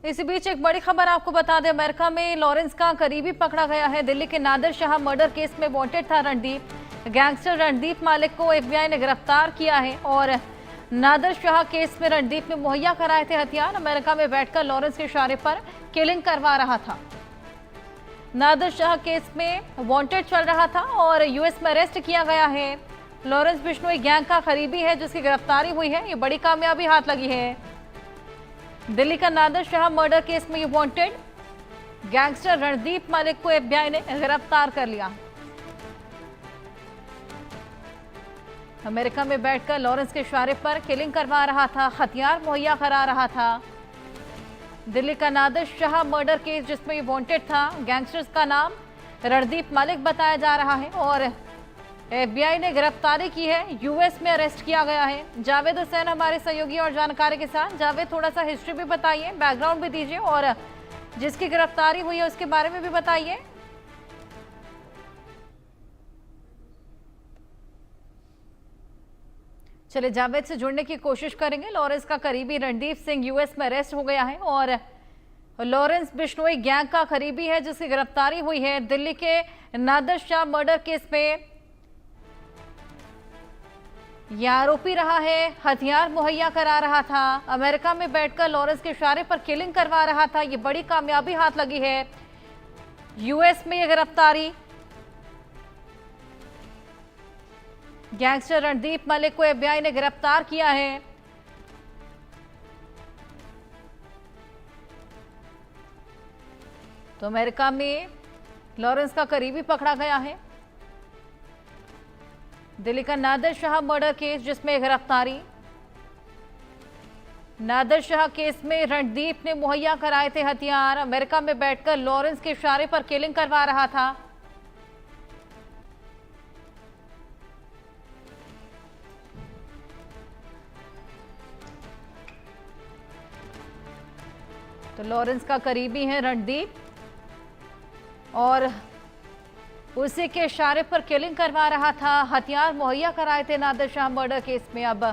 इसी बीच एक बड़ी खबर आपको बता दें, अमेरिका में लॉरेंस का करीबी पकड़ा गया है। दिल्ली के नादिर शाह मर्डर केस में वांटेड था रणदीप। गैंगस्टर रणदीप मालिक को एफबीआई ने गिरफ्तार किया है और नादिर शाह केस में रणदीप ने मुहैया कराए थे हथियार। अमेरिका में बैठकर लॉरेंस के इशारे पर किलिंग करवा रहा था। नादिर शाह केस में वांटेड चल रहा था और यूएस में अरेस्ट किया गया है। लॉरेंस बिश्नोई गैंग का करीबी है जिसकी गिरफ्तारी हुई है। ये बड़ी कामयाबी हाथ लगी है। दिल्ली का नादिर शाह मर्डर केस में ये वांटेड गैंगस्टर रणदीप मालिक को एफबीआई ने गिरफ्तार कर लिया। अमेरिका में बैठकर लॉरेंस के इशारे पर किलिंग करवा रहा था, हथियार मुहैया करा रहा था। दिल्ली का नादिर शाह मर्डर केस जिसमें ये वांटेड था, गैंगस्टर्स का नाम रणदीप मालिक बताया जा रहा है और एफबीआई ने गिरफ्तारी की है। यूएस में अरेस्ट किया गया है। जावेद हुसैन हमारे सहयोगी और जानकारी के साथ। जावेद, थोड़ा सा हिस्ट्री भी बताइए, बैकग्राउंड भी दीजिए और जिसकी गिरफ्तारी हुई है उसके बारे में भी बताइए। चलिए जावेद से जुड़ने की कोशिश करेंगे। लॉरेंस का करीबी रणदीप सिंह यूएस में अरेस्ट हो गया है और लॉरेंस बिश्नोई गैंग का करीबी है जिसकी गिरफ्तारी हुई है। दिल्ली के नादिर शाह मर्डर केस में यह आरोपी रहा है, हथियार मुहैया करा रहा था। अमेरिका में बैठकर लॉरेंस के इशारे पर किलिंग करवा रहा था। ये बड़ी कामयाबी हाथ लगी है। यूएस में यह गिरफ्तारी। गैंगस्टर रणदीप मलिक को एफबीआई ने गिरफ्तार किया है। तो अमेरिका में लॉरेंस का करीबी पकड़ा गया है। दिल्ली का नादिर शाह मर्डर केस जिसमें गिरफ्तारी। नादिर शाह केस में रणदीप ने मुहैया कराए थे हथियार। अमेरिका में बैठकर लॉरेंस के इशारे पर किलिंग करवा रहा था। तो लॉरेंस का करीबी है रणदीप और उसी के इशारे पर किलिंग करवा रहा था, हथियार मुहैया कराए थे नादिर शाह मर्डर केस में। अब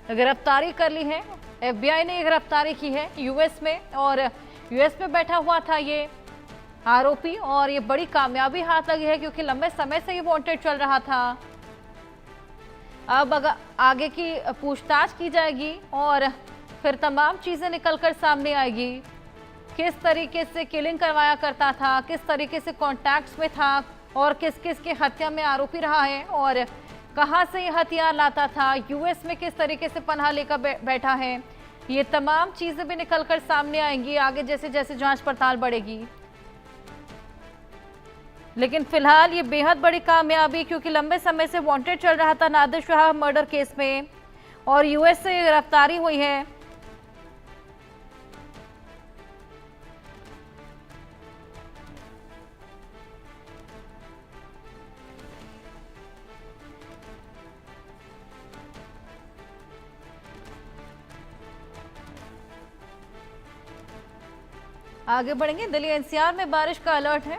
गिरफ्तारी कर ली है। एफबीआई ने गिरफ्तारी की है यूएस में और यूएस में बैठा हुआ था ये आरोपी और ये बड़ी कामयाबी हाथ लगी है क्योंकि लंबे समय से ये वांटेड चल रहा था। अब आगे की पूछताछ की जाएगी और फिर तमाम चीजें निकलकर सामने आएगी। किस तरीके से किलिंग करवाया करता था, किस तरीके से कॉन्टैक्ट्स में था और किस किस के हत्या में आरोपी रहा है और कहां से ये हथियार लाता था, यूएस में किस तरीके से पनाह लेकर बैठा है। ये तमाम चीजें भी निकलकर सामने आएंगी आगे जैसे जैसे जांच पड़ताल बढ़ेगी। लेकिन फिलहाल ये बेहद बड़ी कामयाबी क्योंकि लंबे समय से वांटेड चल रहा था नादिर शाह मर्डर केस में और यूएस से गिरफ्तारी हुई है। आगे बढ़ेंगे। दिल्ली एनसीआर में बारिश का अलर्ट है।